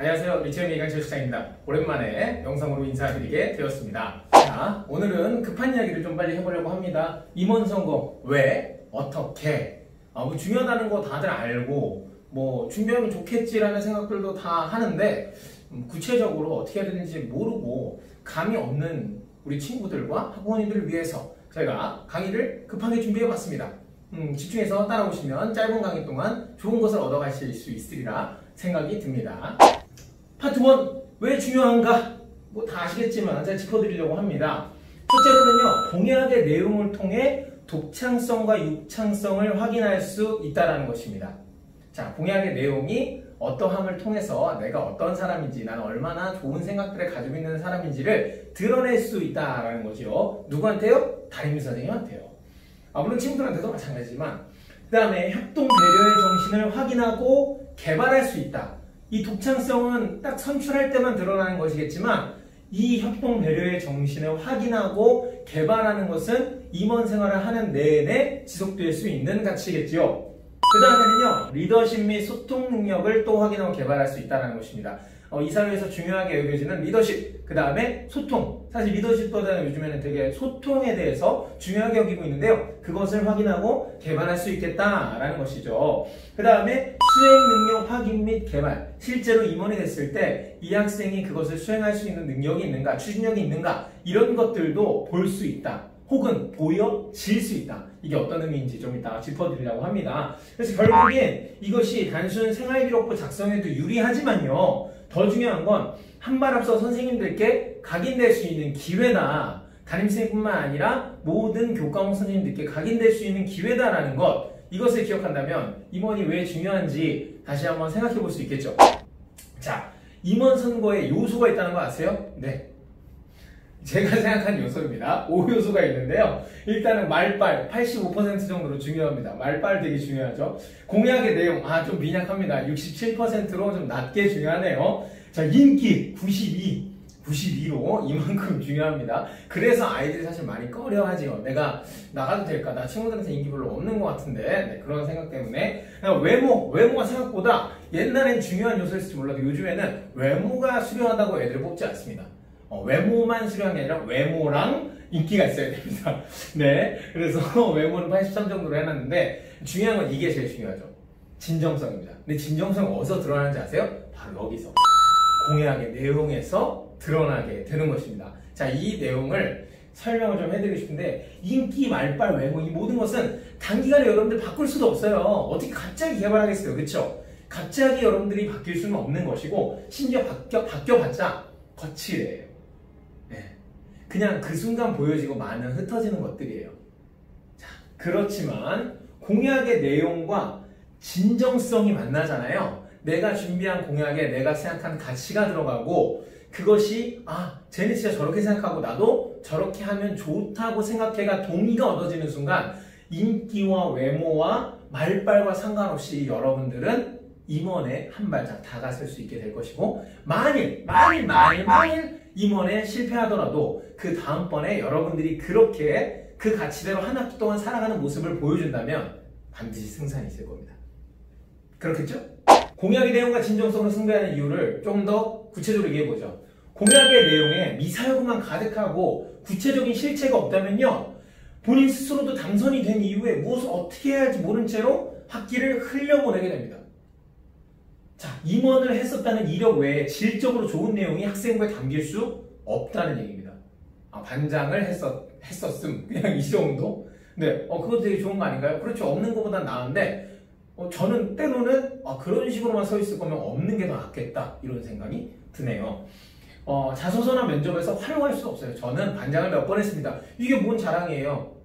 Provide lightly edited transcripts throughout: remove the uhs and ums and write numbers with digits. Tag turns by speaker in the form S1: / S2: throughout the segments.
S1: 안녕하세요. 리치엠 이강철 시장입니다. 오랜만에 영상으로 인사드리게 되었습니다. 자, 오늘은 급한 이야기를 좀 빨리 해보려고 합니다. 임원 선거 왜? 어떻게? 뭐 중요하다는 거 다들 알고 뭐 준비하면 좋겠지라는 생각들도 다 하는데 구체적으로 어떻게 해야 되는지 모르고 감이 없는 우리 친구들과 학부모님들을 위해서 저희가 강의를 급하게 준비해봤습니다. 집중해서 따라오시면 짧은 강의 동안 좋은 것을 얻어가실 수 있으리라 생각이 듭니다. 파트 1, 왜 중요한가? 뭐 다 아시겠지만 제가 짚어드리려고 합니다. 첫째로는요, 공약의 내용을 통해 독창성과 육창성을 확인할 수 있다는 것입니다. 자, 공약의 내용이 어떠함을 통해서 내가 어떤 사람인지, 나는 얼마나 좋은 생각들을 가지고 있는 사람인지를 드러낼 수 있다는 거죠. 누구한테요? 담임 선생님한테요. 물론 친구들한테도 마찬가지지만, 그 다음에 협동 배려의 정신을 확인하고 개발할 수 있다. 이 독창성은 딱 선출할 때만 드러나는 것이겠지만, 이 협동 배려의 정신을 확인하고 개발하는 것은 임원 생활을 하는 내내 지속될 수 있는 가치겠지요. 그 다음에는요, 리더십 및 소통 능력을 또 확인하고 개발할 수 있다는 것입니다. 이 사회에서 중요하게 여겨지는 리더십, 그 다음에 소통. 사실 리더십보다는 요즘에는 되게 소통에 대해서 중요하게 여기고 있는데요. 그것을 확인하고 개발할 수 있겠다라는 것이죠. 그 다음에 수행 능력 확인 및 개발. 실제로 임원이 됐을 때 이 학생이 그것을 수행할 수 있는 능력이 있는가, 추진력이 있는가, 이런 것들도 볼 수 있다. 혹은 보여질 수 있다. 이게 어떤 의미인지 좀 이따 짚어드리려고 합니다. 그래서 결국엔 이것이 단순 생활기록부 작성에도 유리하지만요. 더 중요한 건 한 발 앞서 선생님들께 각인될 수 있는 기회다. 담임선생님뿐만 아니라 모든 교과목 선생님들께 각인될 수 있는 기회다라는 것. 이것을 기억한다면 임원이 왜 중요한지 다시 한번 생각해 볼 수 있겠죠. 자, 임원 선거에 요소가 있다는 거 아세요? 네. 제가 생각한 요소입니다. 5요소가 있는데요. 일단은 말빨 85% 정도로 중요합니다. 말빨 되게 중요하죠. 공약의 내용 좀 빈약합니다. 67%로 좀 낮게 중요하네요. 자, 인기 92로 이만큼 중요합니다. 그래서 아이들이 사실 많이 꺼려하지요. 내가 나가도 될까? 나 친구들한테 인기 별로 없는 것 같은데. 네, 그런 생각 때문에. 외모가 생각보다 옛날엔 중요한 요소였을지 몰라도 요즘에는 외모가 수려하다고 애들을 뽑지 않습니다. 외모만 수려한 게 아니라 외모랑 인기가 있어야 됩니다. 네, 그래서 외모는 83 정도로 해놨는데 중요한 건 이게 제일 중요하죠. 진정성입니다. 근데 진정성 어디서 드러나는지 아세요? 바로 여기서. 공약의 내용에서 드러나게 되는 것입니다. 자, 이 내용을 설명을 좀 해드리고 싶은데 인기, 말빨, 외모 이 모든 것은 단기간에 여러분들 바꿀 수도 없어요. 어떻게 갑자기 개발하겠어요. 그렇죠? 갑자기 여러분들이 바뀔 수는 없는 것이고 심지어 바뀌어봤자 거칠해요. 그냥 그 순간 보여지고 많은 흩어지는 것들이에요. 자, 그렇지만 공약의 내용과 진정성이 만나잖아요. 내가 준비한 공약에 내가 생각한 가치가 들어가고 그것이 쟤는 진짜 저렇게 생각하고 나도 저렇게 하면 좋다고 생각해가 동의가 얻어지는 순간 인기와 외모와 말빨과 상관없이 여러분들은 임원에 한 발짝 다가설 수 있게 될 것이고 만일 임원에 실패하더라도 그 다음번에 여러분들이 그렇게 그 가치대로 한 학기 동안 살아가는 모습을 보여준다면 반드시 승산이 있을 겁니다. 그렇겠죠? 공약의 내용과 진정성으로 승부하는 이유를 좀 더 구체적으로 얘기해보죠. 공약의 내용에 미사여구만 가득하고 구체적인 실체가 없다면요. 본인 스스로도 당선이 된 이후에 무엇을 어떻게 해야 할지 모른 채로 학기를 흘려보내게 됩니다. 자, 임원을 했었다는 이력 외에 질적으로 좋은 내용이 학생부에 담길 수 없다는 얘기입니다. 반장을 했었음. 그냥 이 정도? 네, 그거 되게 좋은 거 아닌가요? 그렇죠. 없는 것보단 나은데, 저는 때로는 그런 식으로만 서 있을 거면 없는 게 더 낫겠다. 이런 생각이 드네요. 자소서나 면접에서 활용할 수 없어요. 저는 반장을 몇 번 했습니다. 이게 뭔 자랑이에요?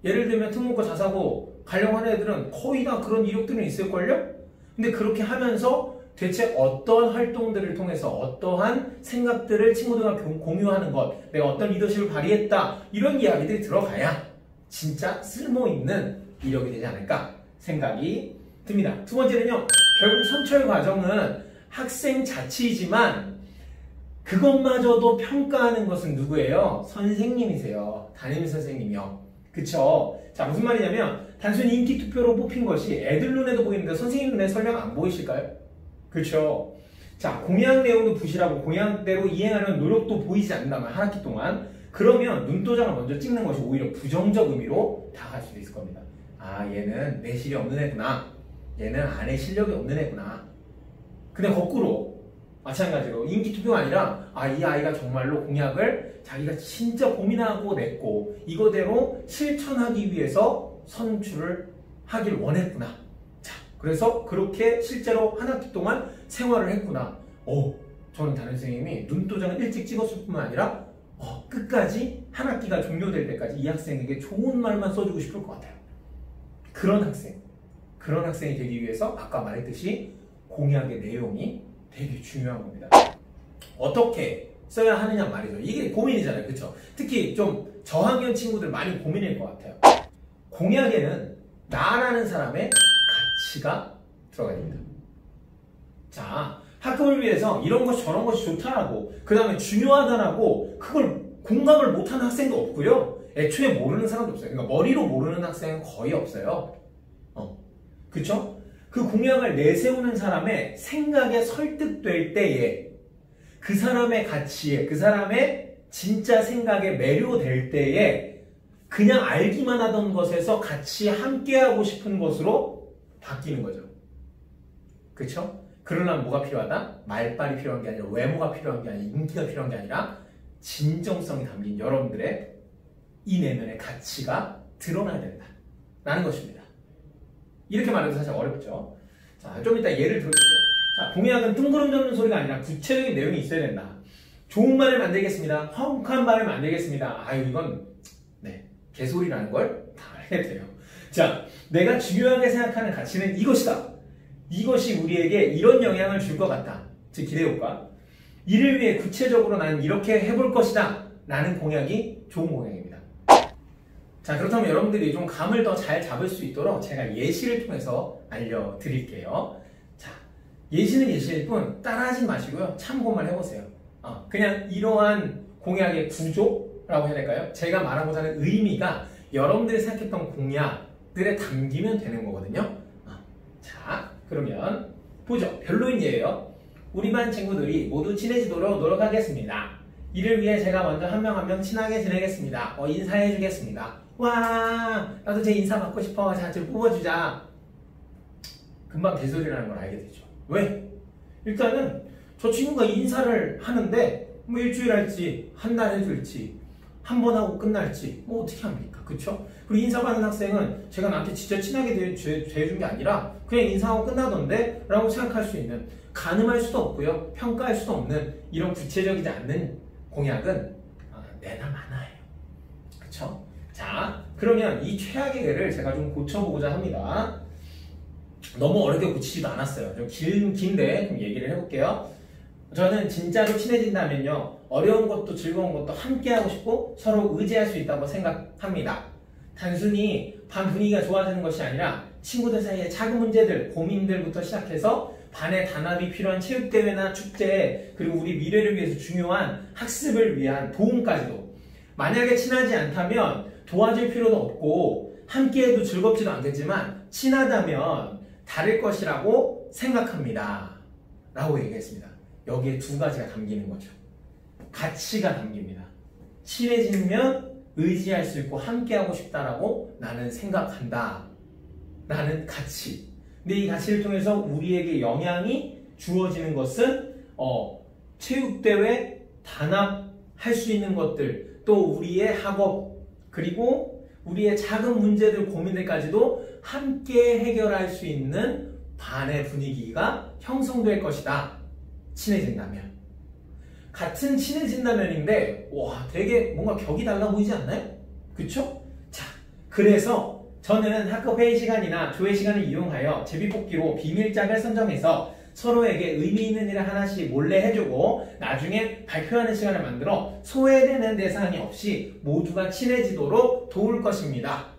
S1: 예를 들면 특목고 자사고 가려고 하는 애들은 거의 다 그런 이력들은 있을걸요? 근데 그렇게 하면서 대체 어떤 활동들을 통해서 어떠한 생각들을 친구들과 공유하는 것, 내가 어떤 리더십을 발휘했다, 이런 이야기들이 들어가야 진짜 쓸모있는 이력이 되지 않을까 생각이 듭니다. 두 번째는요, 결국 선출 과정은 학생 자치이지만 그것마저도 평가하는 것은 누구예요? 선생님이세요. 담임 선생님이요. 그쵸? 자, 무슨 말이냐면 단순히 인기 투표로 뽑힌 것이 애들 눈에도 보이는데 선생님 눈에 설명 안 보이실까요? 그렇죠. 자, 공약 내용도 부실하고 공약대로 이행하려는 노력도 보이지 않는다면 한 학기 동안 그러면 눈도장을 먼저 찍는 것이 오히려 부정적 의미로 다가갈 수도 있을 겁니다. 아, 얘는 내실이 없는 애구나. 얘는 안에 실력이 없는 애구나. 근데 거꾸로 마찬가지로 인기투표가 아니라 아, 이 아이가 정말로 공약을 자기가 진짜 고민하고 냈고 이거대로 실천하기 위해서 선출을 하길 원했구나. 자, 그래서 그렇게 실제로 한 학기 동안 생활을 했구나. 저는 담임 선생님이 눈도장을 일찍 찍었을 뿐만 아니라 끝까지 한 학기가 종료될 때까지 이 학생에게 좋은 말만 써주고 싶을 것 같아요. 그런 학생이 되기 위해서 아까 말했듯이 공약의 내용이 되게 중요한 겁니다. 어떻게 써야 하느냐 말이죠. 이게 고민이잖아요. 그렇죠? 특히 좀 저학년 친구들 많이 고민일 것 같아요. 공약에는 나라는 사람의 가치가 들어가야 됩니다. 자, 학급을 위해서 이런 것 저런 것이 좋다라고 그 다음에 중요하다라고 그걸 공감을 못하는 학생도 없고요. 애초에 모르는 사람도 없어요. 그러니까 머리로 모르는 학생은 거의 없어요. 그쵸? 그 공약을 내세우는 사람의 생각에 설득될 때에 그 사람의 가치에 그 사람의 진짜 생각에 매료될 때에 그냥 알기만 하던 것에서 같이 함께하고 싶은 것으로 바뀌는 거죠. 그쵸? 그러려면 뭐가 필요하다? 말빨이 필요한 게 아니라 외모가 필요한 게 아니라 인기가 필요한 게 아니라 진정성이 담긴 여러분들의 이 내면의 가치가 드러나야 된다 라는 것입니다. 이렇게 말해도 사실 어렵죠. 자, 좀 이따 예를 들어줄게요. 자, 공약은 뜬구름 잡는 소리가 아니라 구체적인 내용이 있어야 된다. 좋은 말을 만들겠습니다. 화목한 말을 만들겠습니다. 아유, 이건 개소리라는 걸 다 알게 돼요. 자, 내가 중요하게 생각하는 가치는 이것이다. 이것이 우리에게 이런 영향을 줄 것 같다. 즉 기대효과. 이를 위해 구체적으로 나는 이렇게 해볼 것이다 라는 공약이 좋은 공약입니다. 자, 그렇다면 여러분들이 좀 감을 더 잘 잡을 수 있도록 제가 예시를 통해서 알려드릴게요. 자, 예시는 예시일 뿐 따라하지 마시고요. 참고만 해보세요. 그냥 이러한 공약의 구조라고 해야 될까요? 제가 말하고자 하는 의미가 여러분들이 생각했던 공약들에 담기면 되는 거거든요. 자, 그러면 보죠. 별로인 예예요. 우리 반 친구들이 모두 친해지도록 노력하겠습니다. 이를 위해 제가 먼저 한 명 한 명 친하게 지내겠습니다. 인사해 주겠습니다. 와, 나도 제 인사 받고 싶어. 자, 좀 뽑아주자. 금방 개소리라는 걸 알게 되죠. 왜? 일단은 저 친구가 인사를 하는데 뭐 일주일 할지 한 달 해줄지 한 번 하고 끝날지 뭐 어떻게 합니까? 그쵸? 그리고 인사받는 학생은 제가 나한테 진짜 친하게 대해준 게 아니라 그냥 인사하고 끝나던데 라고 생각할 수 있는, 가늠할 수도 없고요, 평가할 수도 없는 이런 구체적이지 않는 공약은 내나 마나예요. 그쵸? 자, 그러면 이 최악의 예를 제가 좀 고쳐보고자 합니다. 너무 어렵게 고치지도 않았어요. 좀 긴데 좀 얘기를 해볼게요. 저는 진짜로 친해진다면요, 어려운 것도 즐거운 것도 함께 하고 싶고 서로 의지할 수 있다고 생각합니다. 단순히 반 분위기가 좋아지는 것이 아니라 친구들 사이의 작은 문제들, 고민들부터 시작해서 반의 단합이 필요한 체육대회나 축제, 그리고 우리 미래를 위해서 중요한 학습을 위한 도움까지도. 만약에 친하지 않다면 도와줄 필요도 없고 함께해도 즐겁지도 않겠지만 친하다면 다를 것이라고 생각합니다 라고 얘기했습니다. 여기에 두 가지가 담기는 거죠. 가치가 담깁니다. 친해지면 의지할 수 있고 함께하고 싶다라고 나는 생각한다 라는 가치. 근데 이 가치를 통해서 우리에게 영향이 주어지는 것은 체육대회, 단합할 수 있는 것들, 또 우리의 학업, 그리고 우리의 작은 문제들, 고민들까지도 함께 해결할 수 있는 반의 분위기가 형성될 것이다. 친해진다면. 같은 친해진다면인데 와, 되게 뭔가 격이 달라 보이지 않나요? 그쵸? 자, 그래서 저는 학급 회의 시간이나 조회 시간을 이용하여 제비뽑기로 비밀짝을 선정해서 서로에게 의미 있는 일을 하나씩 몰래 해주고 나중에 발표하는 시간을 만들어 소외되는 대상이 없이 모두가 친해지도록 도울 것입니다.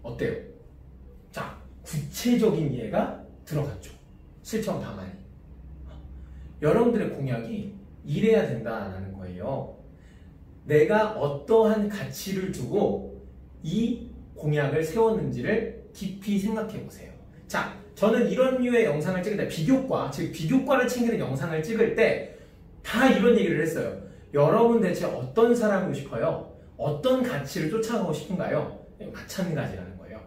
S1: 어때요? 자, 구체적인 예가 들어갔죠. 실천 방안이. 여러분들의 공약이 이래야 된다는 거예요. 내가 어떠한 가치를 두고 이 공약을 세웠는지를 깊이 생각해 보세요. 자, 저는 이런 류의 영상을 찍을 때 비교과, 즉 비교과를 챙기는 영상을 찍을 때 다 이런 얘기를 했어요. 여러분 대체 어떤 사람이고 싶어요? 어떤 가치를 쫓아가고 싶은가요? 마찬가지라는 거예요.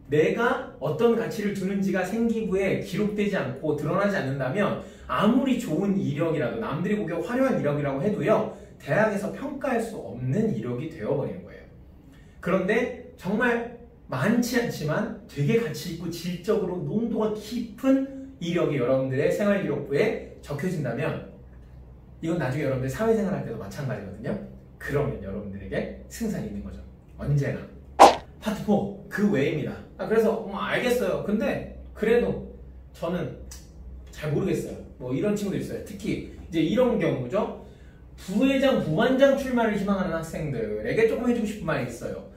S1: 내가 어떤 가치를 두는지가 생기부에 기록되지 않고 드러나지 않는다면 아무리 좋은 이력이라도 남들이 보기에 화려한 이력이라고 해도요, 대학에서 평가할 수 없는 이력이 되어버리는 거예요. 그런데 정말 많지 않지만 되게 가치 있고 질적으로 농도가 깊은 이력이 여러분들의 생활기록부에 적혀진다면 이건 나중에 여러분들 사회생활 할 때도 마찬가지거든요. 그러면 여러분들에게 승산이 있는 거죠. 언제나. 파트 4, 그 외입니다. 그래서 알겠어요. 근데 그래도 저는 잘 모르겠어요. 뭐 이런 친구도 있어요. 특히 이제 이런 경우죠. 부회장, 부반장 출마를 희망하는 학생들에게 조금 해주고 싶은 말이 있어요.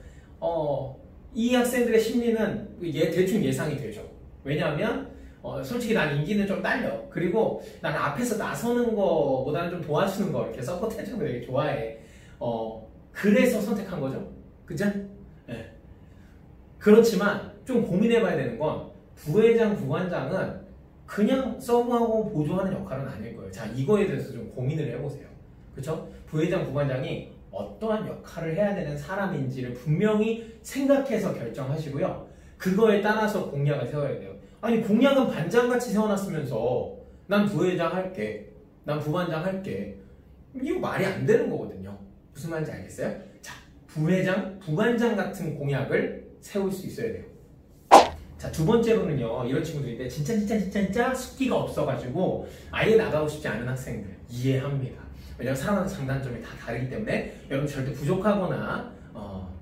S1: 이 학생들의 심리는 대충 예상이 되죠. 왜냐하면 솔직히 난 인기는 좀 딸려. 그리고 난 앞에서 나서는 거보다는 좀 도와주는 거, 이렇게 서포트 해주는 거 되게 좋아해. 그래서 선택한 거죠. 그죠? 네. 그렇지만 좀 고민해봐야 되는 건 부회장, 부반장은 그냥 서브하고 보조하는 역할은 아닐 거예요. 자, 이거에 대해서 좀 고민을 해보세요. 그쵸? 부회장, 부반장이 어떠한 역할을 해야 되는 사람인지를 분명히 생각해서 결정하시고요. 그거에 따라서 공약을 세워야 돼요. 아니, 공약은 반장같이 세워놨으면서 난 부회장 할게, 난 부반장 할게, 이거 말이 안 되는 거거든요. 무슨 말인지 알겠어요? 자, 부회장, 부반장 같은 공약을 세울 수 있어야 돼요. 자, 두 번째로는요, 이런 친구들인데 진짜 숫기가 없어가지고 아예 나가고 싶지 않은 학생들 이해합니다. 왜냐면 사람마다 장단점이 다 다르기 때문에 여러분 절대 부족하거나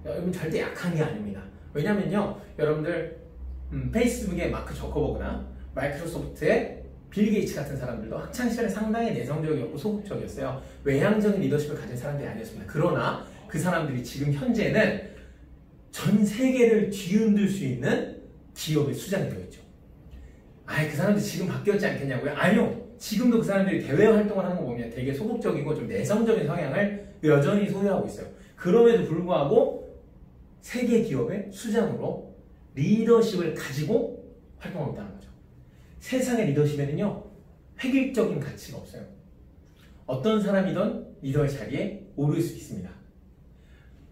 S1: 여러분 절대 약한 게 아닙니다. 왜냐면요, 여러분들 페이스북의 마크 저커버그나 마이크로소프트의 빌 게이츠 같은 사람들도 학창시절에 상당히 내성적이었고 소극적이었어요. 외향적인 리더십을 가진 사람들이 아니었습니다. 그러나 그 사람들이 지금 현재는 전 세계를 뒤흔들 수 있는 기업의 수장이 되어 있죠. 그 사람들 지금 바뀌었지 않겠냐고요? 아니요. 지금도 그 사람들이 대외 활동을 하는 거 보면 되게 소극적이고 좀 내성적인 성향을 여전히 소유하고 있어요. 그럼에도 불구하고 세계 기업의 수장으로 리더십을 가지고 활동하고 있다는 거죠. 세상의 리더십에는요, 획일적인 가치가 없어요. 어떤 사람이든 리더의 자리에 오를 수 있습니다.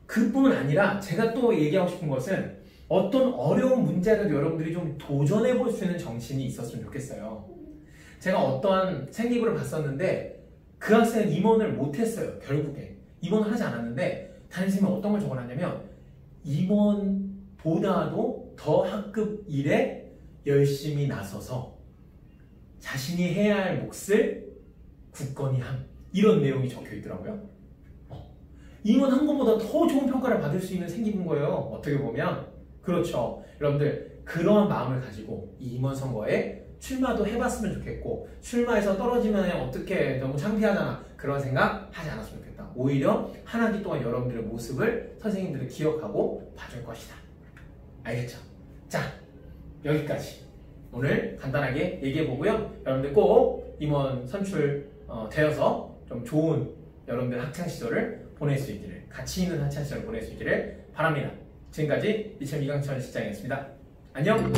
S1: 그뿐 아니라 제가 또 얘기하고 싶은 것은 어떤 어려운 문제라도 여러분들이 좀 도전해 볼 수 있는 정신이 있었으면 좋겠어요. 제가 어떠한 생기부를 봤었는데 그 학생은 임원을 못했어요. 결국에 임원을 하지 않았는데 담임선생님이 어떤 걸 적어놨냐면 임원보다도 더 학급 일에 열심히 나서서 자신이 해야 할 몫을 굳건히 함, 이런 내용이 적혀 있더라고요. 임원 한 것보다 더 좋은 평가를 받을 수 있는 생기부인 거예요. 어떻게 보면. 그렇죠. 여러분들 그러한 마음을 가지고 이 임원 선거에 출마도 해봤으면 좋겠고, 출마해서 떨어지면 어떻게 너무 창피하잖아, 그런 생각 하지 않았으면 좋겠다. 오히려 한 학기 동안 여러분들의 모습을 선생님들이 기억하고 봐줄 것이다. 알겠죠? 자, 여기까지 오늘 간단하게 얘기해보고요. 여러분들 꼭 임원 선출 되어서 좀 좋은 여러분들 학창시절을 보낼 수 있기를, 가치 있는 학창시절을 보낼 수 있기를 바랍니다. 지금까지 2002강천 실장이었습니다. 안녕!